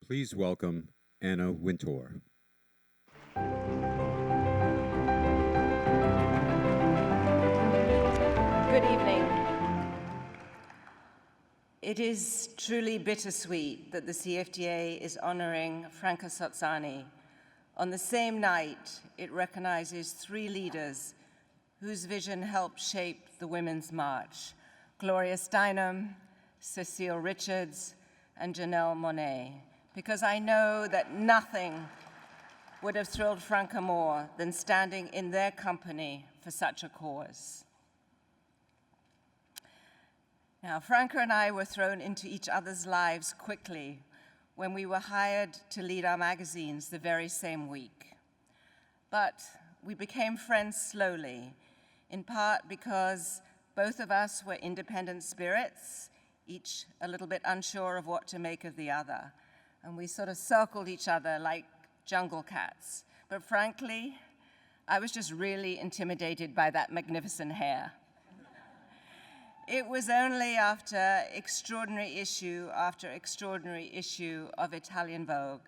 Please welcome Anna Wintour. Good evening. It is truly bittersweet that the CFDA is honoring Franca Sozzani on the same night it recognizes three leaders whose vision helped shape the Women's March: Gloria Steinem, Cecile Richards, and Janelle Monáe, because I know that nothing would have thrilled Franca more than standing in their company for such a cause. Now, Franca and I were thrown into each other's lives quickly when we were hired to lead our magazines the very same week. But we became friends slowly, in part because both of us were independent spirits, each a little bit unsure of what to make of the other. And we sort of circled each other like jungle cats. But frankly, I was just really intimidated by that magnificent hair. It was only after extraordinary issue after extraordinary issue of Italian Vogue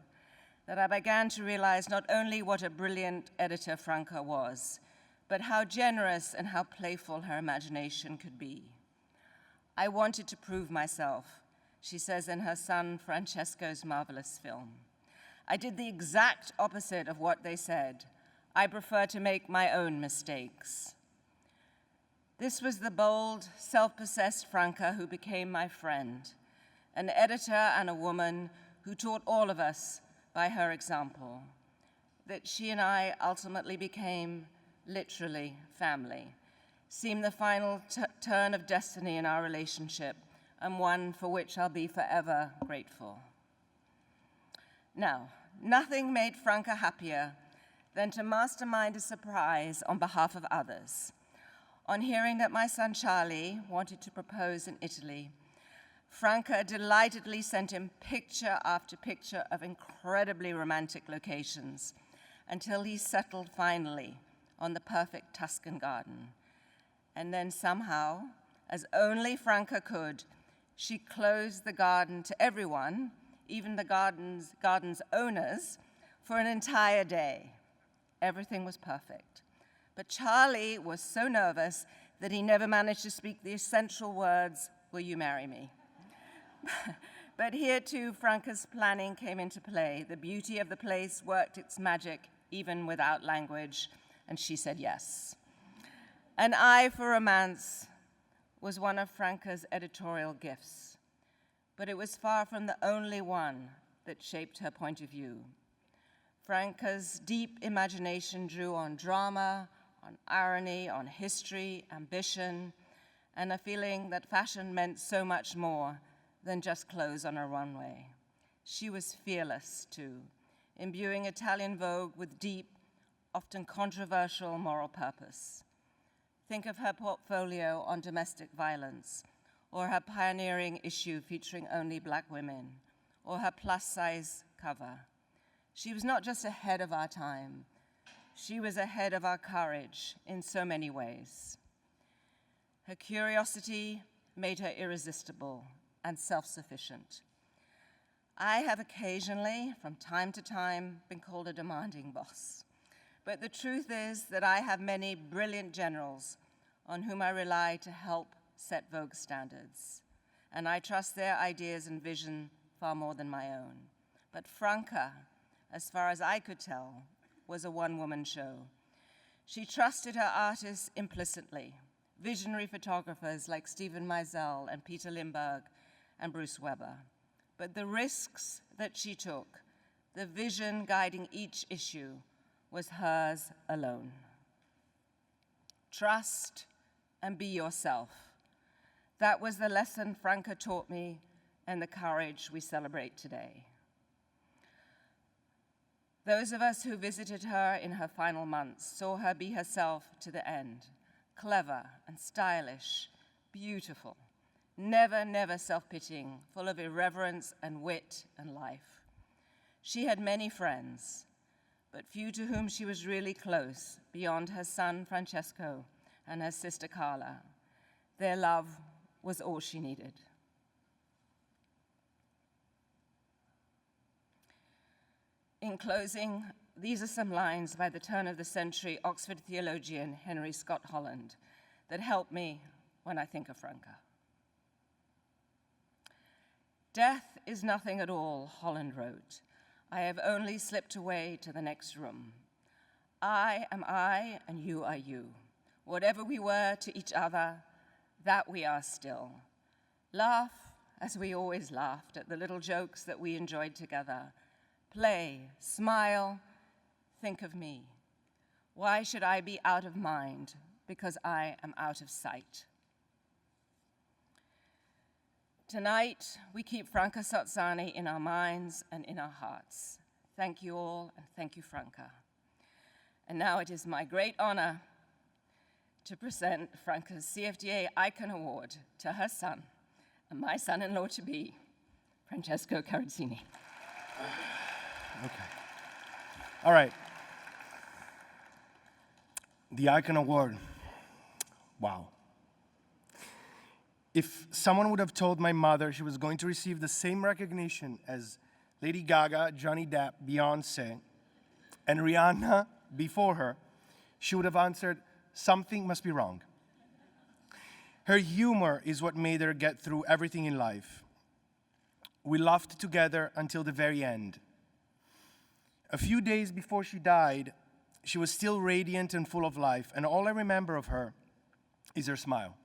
that I began to realize not only what a brilliant editor Franca was, but how generous and how playful her imagination could be. I wanted to prove myself, she says in her son Francesco's marvelous film. I did the exact opposite of what they said. I prefer to make my own mistakes. This was the bold, self-possessed Franca who became my friend, an editor and a woman who taught all of us by her example, that she and I ultimately became literally family, seemed the final turn of destiny in our relationship, and one for which I'll be forever grateful. Now, nothing made Franca happier than to mastermind a surprise on behalf of others. On hearing that my son Charlie wanted to propose in Italy, Franca delightedly sent him picture after picture of incredibly romantic locations until he settled finally on the perfect Tuscan garden. And then somehow, as only Franca could, she closed the garden to everyone, even the garden's owners, for an entire day. Everything was perfect. But Charlie was so nervous that he never managed to speak the essential words, "Will you marry me?" But here too, Franca's planning came into play. The beauty of the place worked its magic even without language, and she said yes. An eye for romance was one of Franca's editorial gifts, but it was far from the only one that shaped her point of view. Franca's deep imagination drew on drama, on irony, on history, ambition, and a feeling that fashion meant so much more than just clothes on a runway. She was fearless, too, imbuing Italian Vogue with deep, often controversial moral purpose. Think of her portfolio on domestic violence, or her pioneering issue featuring only Black women, or her plus-size cover. She was not just ahead of our time, she was ahead of our courage in so many ways. Her curiosity made her irresistible and self-sufficient. I have occasionally, from time to time, been called a demanding boss. But the truth is that I have many brilliant generals on whom I rely to help set Vogue standards. And I trust their ideas and vision far more than my own. But Franca, as far as I could tell, was a one-woman show. She trusted her artists implicitly, visionary photographers like Steven Meisel and Peter Limburg and Bruce Weber. But the risks that she took, the vision guiding each issue, was hers alone. Trust and be yourself. That was the lesson Franca taught me and the courage we celebrate today. Those of us who visited her in her final months saw her be herself to the end, clever and stylish, beautiful, never self-pitying, full of irreverence and wit and life. She had many friends, but few to whom she was really close beyond her son Francesco and her sister Carla. Their love was all she needed. In closing, these are some lines by the turn of the century Oxford theologian Henry Scott Holland that help me when I think of Franca. Death is nothing at all, Holland wrote. I have only slipped away to the next room. I am I, and you are you. Whatever we were to each other, that we are still. Laugh as we always laughed at the little jokes that we enjoyed together. Play, smile, think of me. Why should I be out of mind? Because I am out of sight. Tonight, we keep Franca Sozzani in our minds and in our hearts. Thank you all, and thank you, Franca. And now it is my great honor to present Franca's CFDA Icon Award to her son, and my son-in-law-to-be, Francesco Carrozzini. Okay. All right. The Icon Award. Wow. If someone would have told my mother she was going to receive the same recognition as Lady Gaga, Johnny Depp, Beyonce, and Rihanna before her, she would have answered, something must be wrong. Her humor is what made her get through everything in life. We laughed together until the very end. A few days before she died, she was still radiant and full of life, and all I remember of her is her smile.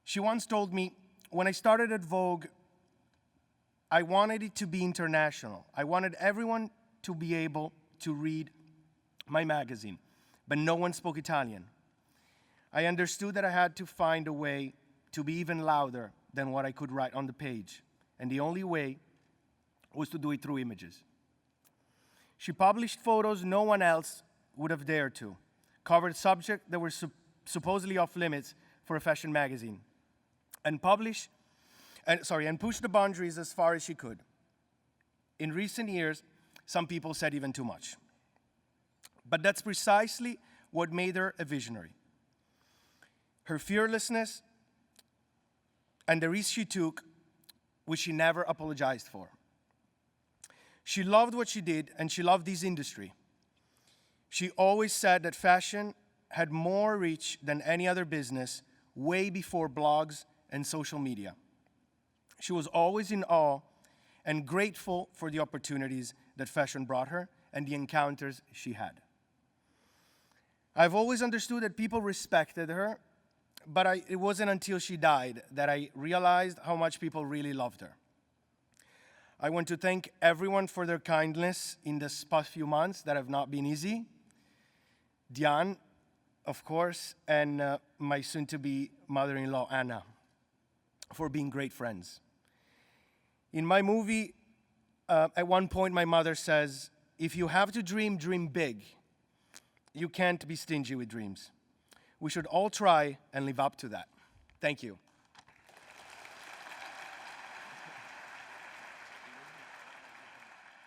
She once told me, when I started at Vogue, I wanted it to be international. I wanted everyone to be able to read my magazine, but no one spoke Italian. I understood that I had to find a way to be even louder than what I could write on the page, and the only way was to do it through images. She published photos no one else would have dared to, covered subjects that were supposedly off limits for a fashion magazine, and pushed the boundaries as far as she could. In recent years, some people said even too much. But that's precisely what made her a visionary. Her fearlessness and the risk she took, which she never apologized for. She loved what she did, and she loved this industry. She always said that fashion had more reach than any other business way before blogs and social media. She was always in awe and grateful for the opportunities that fashion brought her and the encounters she had. I've always understood that people respected her, but it wasn't until she died that I realized how much people really loved her. I want to thank everyone for their kindness in this past few months that have not been easy. Diane, of course, and my soon-to-be mother-in-law, Anna, for being great friends. In my movie, at one point, my mother says, if you have to dream, dream big. You can't be stingy with dreams. We should all try and live up to that. Thank you.